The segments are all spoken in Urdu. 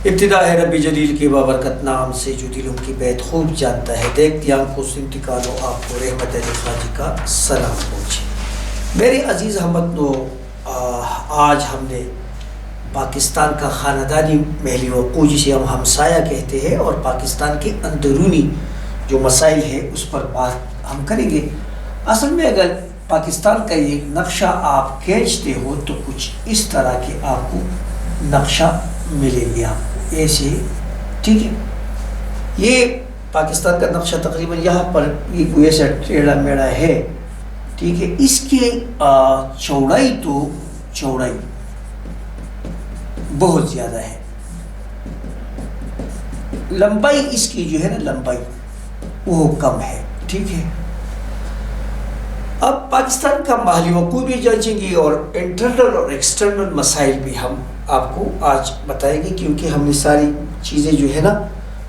ابتدا ہے رب جلیل کے بابرکت نام سے جو دلوں کی بیت خوب جانتا ہے، دیکھتی آنکھوں سے انتقالو آپ کو رحمت علی خاجی کا سلام پہنچے۔ میرے عزیز ہموطنو، آج ہم نے پاکستان کا خاندانی محلی وقوع جسے ہم ہمسایہ کہتے ہیں اور پاکستان کے اندرونی جو مسائل ہیں اس پر بات ہم کریں گے۔ اصل میں اگر پاکستان کا یہ نقشہ آپ کھینچتے ہو تو کچھ اس طرح کے آپ کو نقشہ ملے گا، آپ کو ایسے، ٹھیک ہے۔ یہ پاکستان کا نقشہ تقریباً یہاں پر یہ کوئی ایسا ٹیڑھا میڑھا ہے، ٹھیک ہے۔ اس کی چوڑائی تو چوڑائی بہت زیادہ ہے، لمبائی اس کی جو ہے نا لمبائی وہ کم ہے، ٹھیک ہے۔ اب پاکستان کا محلی وقوع بھی جانچیں گے اور انٹرنل اور ایکسٹرنل مسائل بھی ہم آپ کو آج بتائیں گے، کیونکہ ہم نے ساری چیزیں جو ہے نا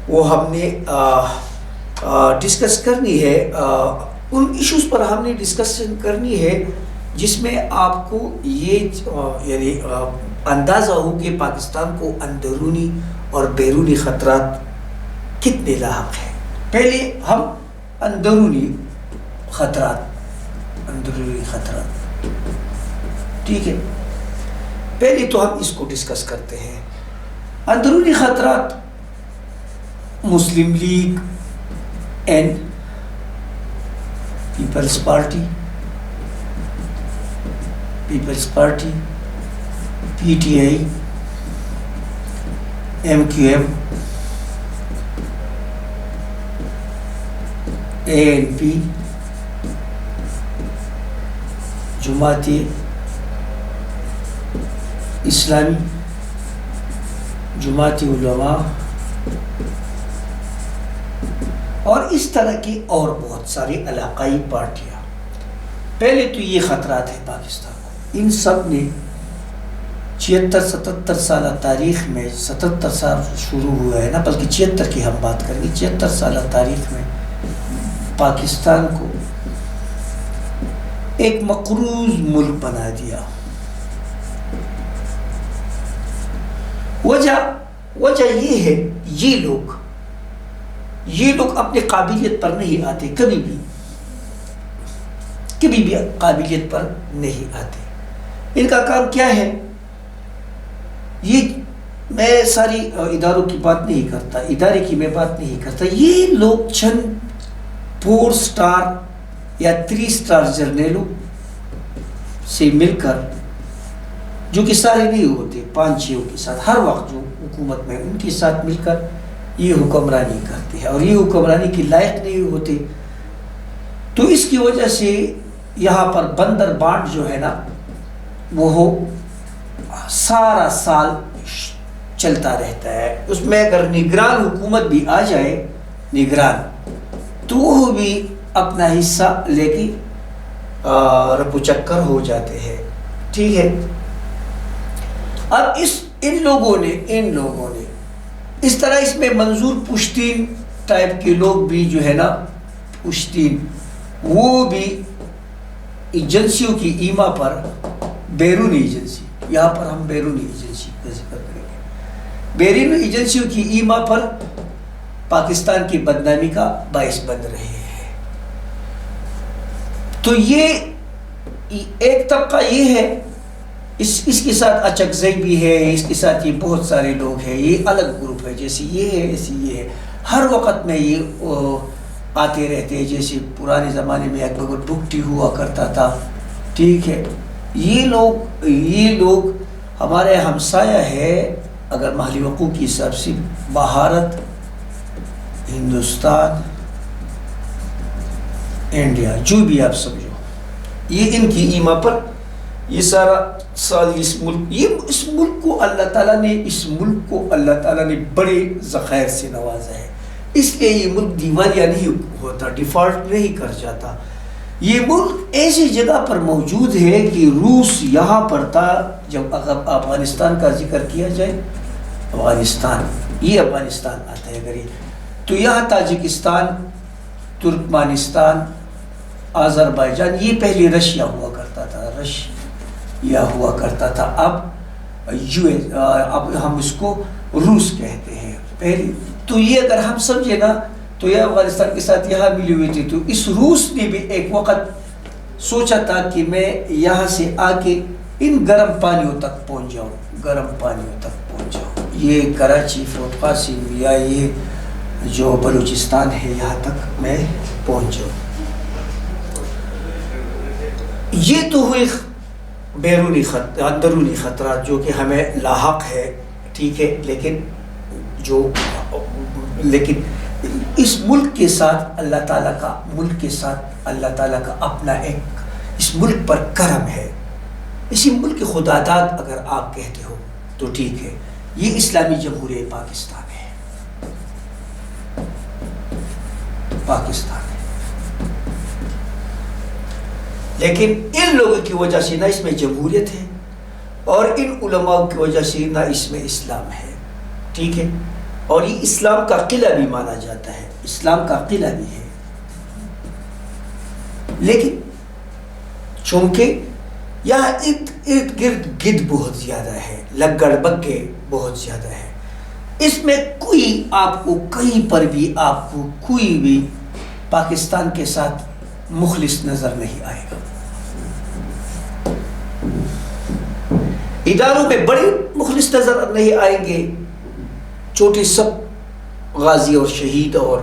وہ ہم نے ڈسکس کرنی ہے، ان ایشوز پر ہم نے ڈسکشن کرنی ہے جس میں آپ کو یہ یعنی اندازہ ہو کہ پاکستان کو اندرونی اور بیرونی خطرات کتنے لاحق ہیں۔ پہلے ہم اندرونی خطرات، ٹھیک ہے، پہلے تو ہم اس کو ڈسکس کرتے ہیں۔ اندرونی خطرات Muslim League and Peoples Party, P T I, M Q M, A N P, Jamaat Islami, جماعت علماء اور اس طرح کی اور بہت ساری علاقائی پارٹیاں۔ پہلے تو یہ خطرات ہیں پاکستان کو، ان سب نے 76-77 سالہ تاریخ میں، 77 سال شروع ہوا ہے نا، بلکہ 76 کی ہم بات کریں گے، 76 سالہ تاریخ میں پاکستان کو ایک مقروض ملک بنا دیا۔ وجہ یہ ہے، یہ لوگ اپنی قابلیت پر نہیں آتے، کبھی بھی قابلیت پر نہیں آتے۔ ان کا کام کیا ہے؟ یہ میں ساری اداروں کی بات نہیں کرتا، ادارے کی میں بات نہیں کرتا، یہ لوگ چند 4 سٹار یا 3 سٹار جرنیلوں سے مل کر، جو کہ سارے نہیں ہوتے، 5-6 کے ساتھ ہر وقت جو حکومت میں ان کے ساتھ مل کر یہ حکمرانی کرتے ہیں، اور یہ حکمرانی کے لائق نہیں ہوتے، تو اس کی وجہ سے یہاں پر بندر بانٹ جو ہے نا وہ سارا سال چلتا رہتا ہے۔ اس میں اگر نگران حکومت بھی آ جائے، نگران، تو وہ بھی اپنا حصہ لے کے رپو چکر ہو جاتے ہیں، ٹھیک ہے۔ اب ان لوگوں نے اس طرح اس میں منظور پشتین ٹائپ کے لوگ بھی جو ہے نا، پشتین، وہ بھی ایجنسیوں کی ایما پر، بیرونی ایجنسی، یہاں پر ہم بیرونی ایجنسی کا ذکر کریں گے، بیرونی ایجنسیوں کی ایما پر پاکستان کی بدنامی کا باعث بن رہے ہیں۔ تو یہ ایک طبقہ یہ ہے، اس کے ساتھ اچکزئی بھی ہے، اس کے ساتھ یہ بہت سارے لوگ ہیں، یہ الگ گروپ ہے، جیسے یہ ہے ایسے یہ ہے، ہر وقت میں یہ آتے رہتے ہیں، جیسے پرانے زمانے میں اکبر بگٹی ہوا کرتا تھا، ٹھیک ہے۔ یہ لوگ ہمارے ہمسایہ ہے، اگر محلی وقوع کی حساب سے بھارت، ہندوستان، انڈیا، جو بھی آپ سمجھو، یہ ان کی ایما پر یہ سارا سال اس ملک کو اللہ تعالیٰ نے بڑے ذخائر سے نوازا ہے، اس لیے یہ ملک دیوالیہ نہیں ہوتا، ڈیفالٹ نہیں کر جاتا۔ یہ ملک ایسی جگہ پر موجود ہے کہ روس یہاں پر تھا، جب اگر افغانستان کا ذکر کیا جائے، افغانستان آتا ہے اگر تو یہاں تاجکستان، ترکمانستان، آذربائیجان، یہ پہلے رشیا ہوا کرتا تھا، اب ہم اس کو روس کہتے ہیں پہلی. تو یہ اگر ہم سمجھے نا تو یہ افغانستان کے ساتھ یہاں ملی ہوئی تھی. تو اس روس نے بھی ایک وقت سوچا تھا کہ میں یہاں سے آ کے ان گرم پانیوں تک پہنچ جاؤں, گرم پانیوں تک پہنچ جاؤں, یہ کراچی, فورٹ قاسم یا یہ جو بلوچستان ہے یہاں تک میں پہنچ جاؤں. یہ تو ہوئی بیرونی اندرونی خطرات جو کہ ہمیں لاحق ہے, ٹھیک ہے. لیکن اس ملک کے ساتھ اللہ تعالیٰ کا, ملک کے ساتھ اللہ تعالیٰ کا اپنا ایک اس ملک پر کرم ہے. اسی ملک کی خداداد اگر آپ کہتے ہو تو ٹھیک ہے, یہ اسلامی جمہوریہ پاکستان ہے, پاکستان ہے. لیکن ان لوگوں کی وجہ سے نہ اس میں جمہوریت ہے اور ان علماء کی وجہ سے نہ اس میں اسلام ہے, ٹھیک ہے. اور یہ اسلام کا قلعہ بھی مانا جاتا ہے, اسلام کا قلعہ بھی ہے. لیکن چونکہ یہاں ارد گرد گدھ بہت زیادہ ہے, لگڑ بگے بہت زیادہ ہے, اس میں کوئی آپ کو کہیں پر بھی آپ کو کوئی بھی پاکستان کے ساتھ مخلص نظر نہیں آئے گا. اداروں میں بڑے مخلص نظر نہیں آئیں گے, چھوٹے سب غازی اور شہید اور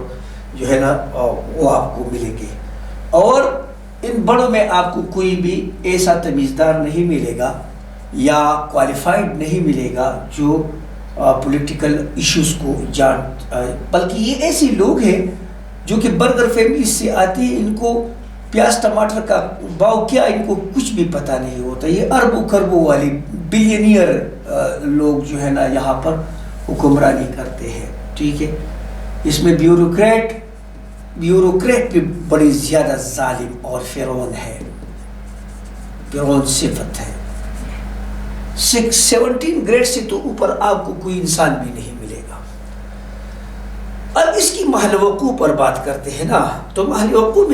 جو ہے نا وہ آپ کو ملیں گے. اور ان بڑوں میں آپ کو کوئی بھی ایسا تمیزدار نہیں ملے گا یا کوالیفائڈ نہیں ملے گا جو پولیٹیکل ایشوز کو جان, بلکہ یہ ایسے لوگ ہیں جو کہ برگر فیملی سے آتے ہیں, ان کو پیاز ٹماٹر کا باؤ کیا ان کو کچھ بھی پتہ نہیں ہوتا. یہ اربوں خربوں والے بلینئر لوگ جو ہے نا یہاں پر حکمرانی کرتے ہیں, ٹھیک ہے. اس میں بیوروکریٹ بھی بڑی زیادہ ظالم اور فرعون ہے, فرعون صفت ہے. 17 گریڈ سے تو اوپر آپ کو کوئی انسان بھی نہیں ملے گا. اب اس کی محل وقوع پر بات کرتے ہیں نا, تو محل وقوع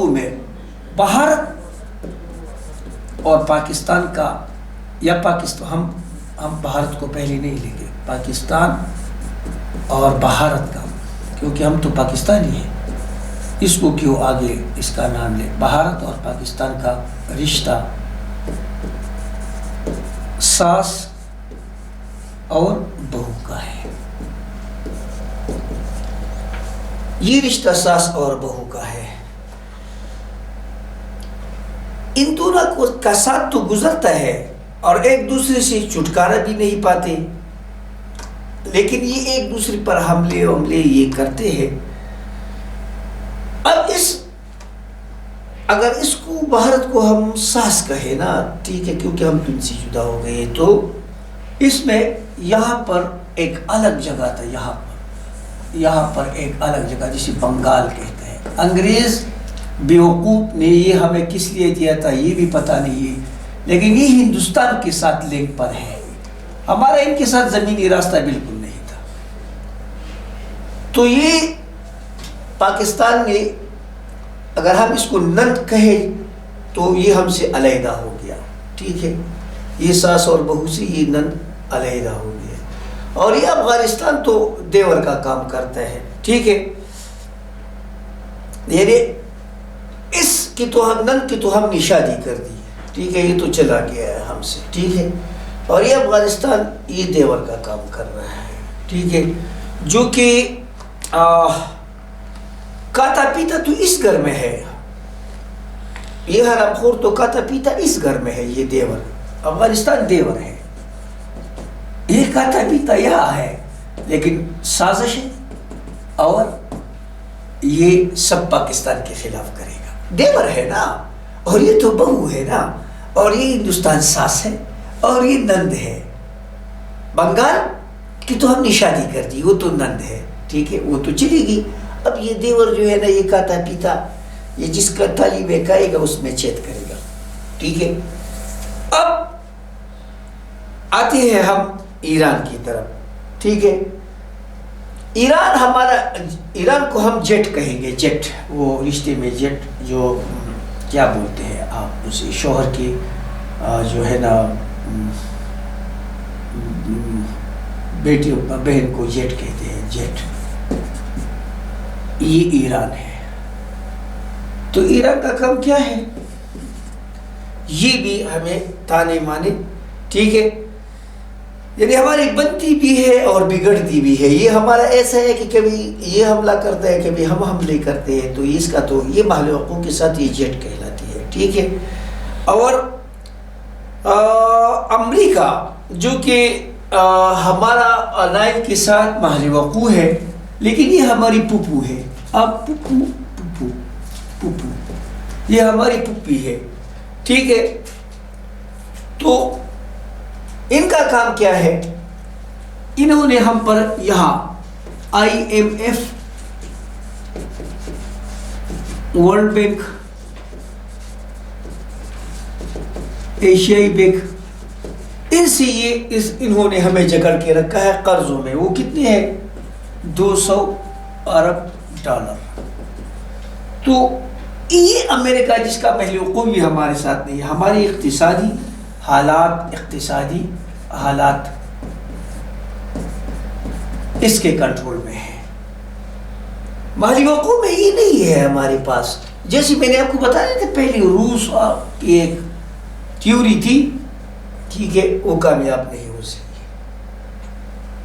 میں بھارت اور پاکستان کا, یا پاکستان ہم بھارت کو پہلے نہیں لیں گے, پاکستان اور بھارت کا, کیونکہ ہم تو پاکستانی ہیں, اس کو کیوں آگے اس کا نام لیں. بھارت اور پاکستان کا رشتہ ساس اور بہو کا ہے. یہ رشتہ ساس اور بہو کا ہے. ان دونوں کا ساتھ تو گزرتا ہے اور ایک دوسرے سے چھٹکارا بھی نہیں پاتے, لیکن یہ ایک دوسرے پر حملے یہ کرتے ہیں. اب اگر اس کو بھارت کو ہم ساس کہے نا, ٹھیک ہے, کیونکہ ہم تم سے جدا ہو گئے, تو اس میں یہاں پر ایک الگ جگہ تھا, یہاں پر ایک الگ جگہ جسے بنگال کہتے ہیں. انگریز بیوقوف نے یہ ہمیں کس لیے دیا تھا یہ بھی پتہ نہیں ہے, لیکن یہ ہندوستان کے ساتھ لنک پر ہے, ہمارا ان کے ساتھ زمینی راستہ بالکل نہیں تھا. تو یہ پاکستان نے اگر ہم اس کو نند کہیں تو یہ ہم سے علیحدہ ہو گیا, ٹھیک ہے. یہ ساس اور بہو سے یہ نند علیحدہ ہو گیا, اور یہ افغانستان تو دیور کا کام کرتا ہے, ٹھیک ہے. یعنی اس کی تو ہم نند کی تو ہم نے شادی کر دی, ٹھیک ہے, یہ تو چلا گیا ہے ہم سے, ٹھیک ہے. اور یہ افغانستان یہ دیور کا کام کر رہا ہے, ٹھیک ہے, جو کہ کاتا پیتا تو اس گھر میں ہے, یہ حرام خور تو کاتا پیتا اس گھر میں ہے. یہ دیور افغانستان دیور ہے, یہ کاتا پیتا یہاں ہے, لیکن سازش ہے اور یہ سب پاکستان کے خلاف کرے گا. دیور ہے نا, اور یہ تو بہو ہے نا, اور یہ ہندوستان ساس ہے اور یہ نند ہے. بنگال کی تو ہم نے شادی کر دی, وہ تو نند ہے, ٹھیک ہے, وہ تو چلے گی. اب یہ دیور جو ہے نا یہ کاتا پیتا, یہ جس کا تالی بہکائے گا اس میں چھید کرے گا, ٹھیک ہے. اب آتے ہیں ہم ایران کی طرف, ٹھیک ہے. ایران کو ہم جیٹ کہیں گے, جیٹ, وہ رشتے میں جیٹ جو کیا بولتے ہیں آپ اسے, شوہر کی جو ہے نا بیٹی بہن کو جیٹ کہتے ہیں، جیٹ. یہ ایران ہے. تو ایران کا کام کیا ہے؟ یہ بھی ہمیں تانے مانے، ٹھیک ہے، یعنی ہماری بنتی بھی ہے اور بگڑتی بھی ہے. یہ ہمارا ایسا ہے کہ کبھی یہ حملہ کرتا ہے، کبھی ہم حملے کرتے ہیں. تو اس کا تو یہ محل وقوع کے ساتھ یہ جیٹ کہلاتی ہے، ٹھیک ہے. اور امریکہ جو کہ ہمارا لائن کے ساتھ محل وقوع ہے، لیکن یہ ہماری پھپھو ہے. اب پھپھو یہ ہماری پھپھی ہے، ٹھیک ہے. تو ان کا کام کیا ہے؟ انہوں نے ہم پر یہاں IMF، ورلڈ بینک، ایشیائی بینک، ان سے انہوں نے ہمیں جکڑ کے رکھا ہے قرضوں میں. وہ کتنے ہیں؟ 200 ارب ڈالر. تو یہ امریکہ جس کا محل وقوع بھی ہمارے ساتھ نہیں ہے. ہماری اقتصادی حالات اس کے کنٹرول میں ہے. محل وقوع میں یہ نہیں ہے ہمارے پاس. جیسے میں نے آپ کو بتایا کہ پہلے روس کی ایک تھیوری تھی، ٹھیک ہے، وہ کامیاب نہیں ہو سکی.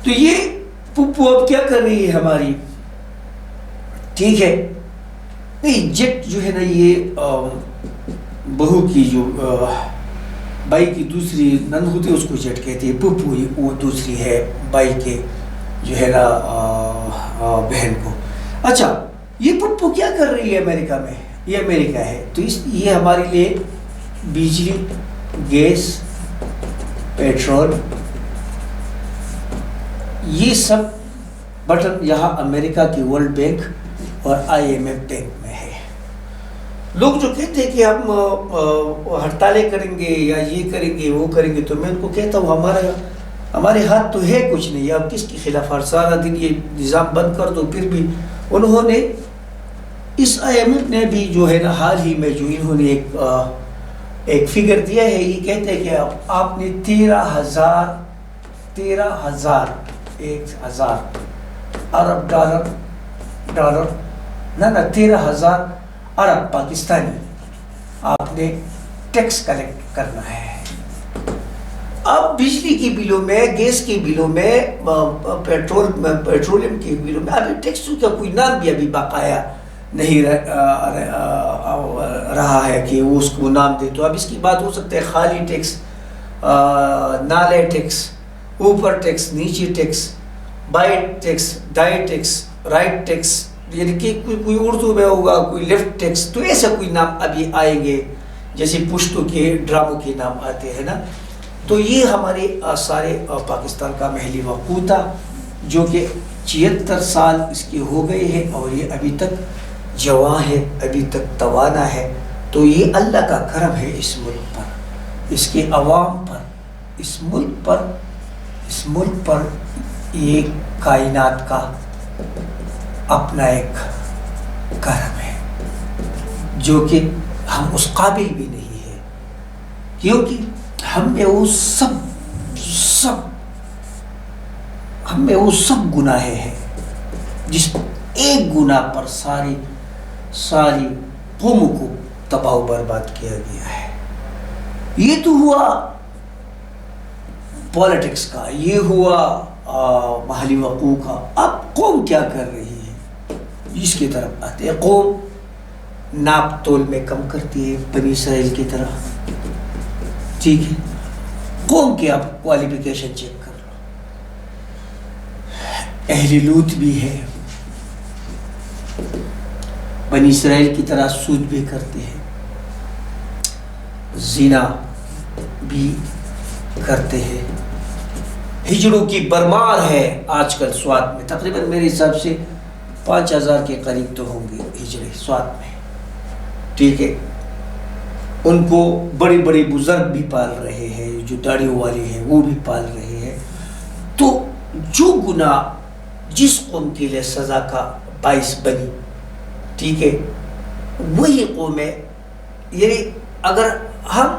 تو یہ پھپھو اب کیا کر رہی ہے ہماری، ٹھیک ہے. نہیں، جیٹ جو ہے نا، یہ بہو کی جو بھائی کی دوسری نند ہوتی ہے اس کو جیٹ کہتی ہے. پھپھو وہ دوسری ہے بھائی کے جو ہے نا بہن کو. اچھا، یہ پھپھو کیا کر رہی ہے امریکہ میں؟ یہ امریکہ ہے تو یہ ہمارے لیے بجلی، گیس، پیٹرول، یہ سب بٹن یہاں امریکہ کی ورلڈ بینک اور IMF بینک میں ہے. لوگ جو کہتے ہیں کہ ہم ہڑتالیں کریں گے یا یہ کریں گے وہ کریں گے، تو میں ان کو کہتا ہوں ہمارے ہاتھ تو ہے کچھ نہیں. اب کس کے خلاف ہر سارا دن یہ نظام بند کر دو. پھر بھی انہوں نے اس IMF نے بھی جو ہے نا حال ہی میں جو انہوں نے ایک فگر دیا ہے. یہ کہتے ہیں کہ آپ نے 13,000 ارب ڈالر نہ 13,000 ارب پاکستانی آپ نے ٹیکس کلیکٹ کرنا ہے. اب بجلی کی بلوں میں، گیس کی بلوں میں، پیٹرولیم کی بلوں میں ابھی ٹیکس کا کوئی نام بھی ابھی بقایا نہیں رہا ہے کہ وہ اس کو نام دے. تو اب اس کی بات ہو سکتا ہے خالی ٹیکس، نالے ٹیکس، اوپر ٹیکس، نیچے ٹیکس، بائٹ ٹیکس، دائیں ٹیکس، رائٹ ٹیکس، یعنی کہ کوئی اردو میں ہوگا، کوئی لیفٹ ٹیکس. تو ایسا کوئی نام ابھی آئیں گے جیسے پشتو کے ڈراموں کے نام آتے ہیں نا. تو یہ ہمارے سارے پاکستان کا محلی وقوع تھا جو کہ 76 سال اس کے ہو گئے ہیں اور یہ ابھی تک جواں ہے، ابھی تک توانا ہے. تو یہ اللہ کا کرم ہے اس ملک پر، اس کے عوام پر، اس ملک پر یہ کائنات کا اپنا ایک کرم ہے جو کہ ہم اس قابل بھی نہیں ہیں، کیونکہ ہم میں وہ سب گناہ ہیں جس ایک گناہ پر ساری قوم کو تباہ و برباد کیا گیا ہے. یہ تو ہوا پالیٹکس کا، یہ ہوا محلی وقوع کا. اب قوم کیا کر رہی ہے اس کی طرف آتے ہیں. قوم ناپ تول میں کم کرتی ہے بنی اسرائیل کی طرح، ٹھیک ہے. قوم کی آپ کوالیفیکیشن چیک کر لو. اہل لوط بھی ہے، بنی اسرائیل کی طرح سود بھی کرتے ہیں، زنا بھی کرتے ہیں. ہجڑوں کی برمار ہے آج کل سوات میں. تقریباً میرے حساب سے 5,000 کے قریب تو ہوں گے ہجڑے سوات میں، ٹھیک ہے. ان کو بڑے بڑے بزرگ بھی پال رہے ہیں، جو داڑھیوں والے ہیں وہ بھی پال رہے ہیں. تو جو گناہ جس قوم کے لیے سزا کا باعث بنی، ٹھیک ہے، وہی قوم ہے. یعنی اگر ہم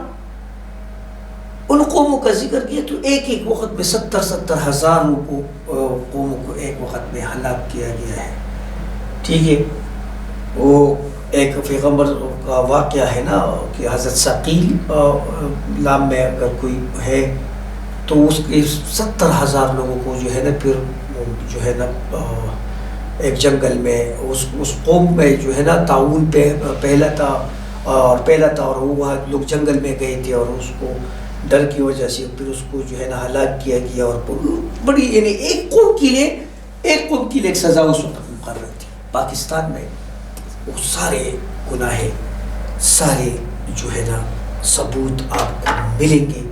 ان قوموں کا ذکر کیا تو ایک وقت میں 70 ہزار قوموں کو ایک وقت میں ہلاک کیا گیا ہے. ٹھیک ہے. وہ ایک پیغمبر کا واقعہ ہے نا کہ حضرت ثقیل نام میں اگر کوئی ہے تو اس کے 70 ہزار لوگوں کو جو ہے نا پھر جو ہے نا ایک جنگل میں اس قوم میں جو ہے نا تعاون پہلا تھا اور وہ لوگ جنگل میں گئے تھے اور اس کو ڈر کی وجہ سے پھر اس کو جو ہے نا ہلاک کیا گیا. اور بڑی یعنی ایک قوم کے لیے ایک سزا اس وقت مقرر تھی. پاکستان میں وہ سارے گناہ سارے جو ہے نا ثبوت آپ کو ملیں گے.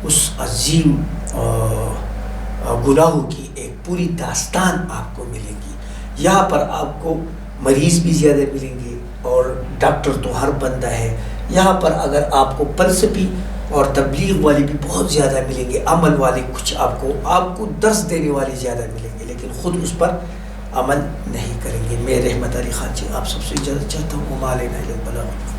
اس عظیم گناہوں کی ایک پوری داستان آپ کو ملے گی. یہاں پر آپ کو مریض بھی زیادہ ملیں گے اور ڈاکٹر تو ہر بندہ ہے. یہاں پر اگر آپ کو فلسفی اور تبلیغ والے بھی بہت زیادہ ملیں گے، عمل والے کچھ آپ کو درس دینے والے زیادہ ملیں گے، لیکن خود اس پر عمل نہیں کریں گے. میں رحمت علی خان جی آپ سب سے اجازت چاہتا ہوں. وما علینا الا البلاغ.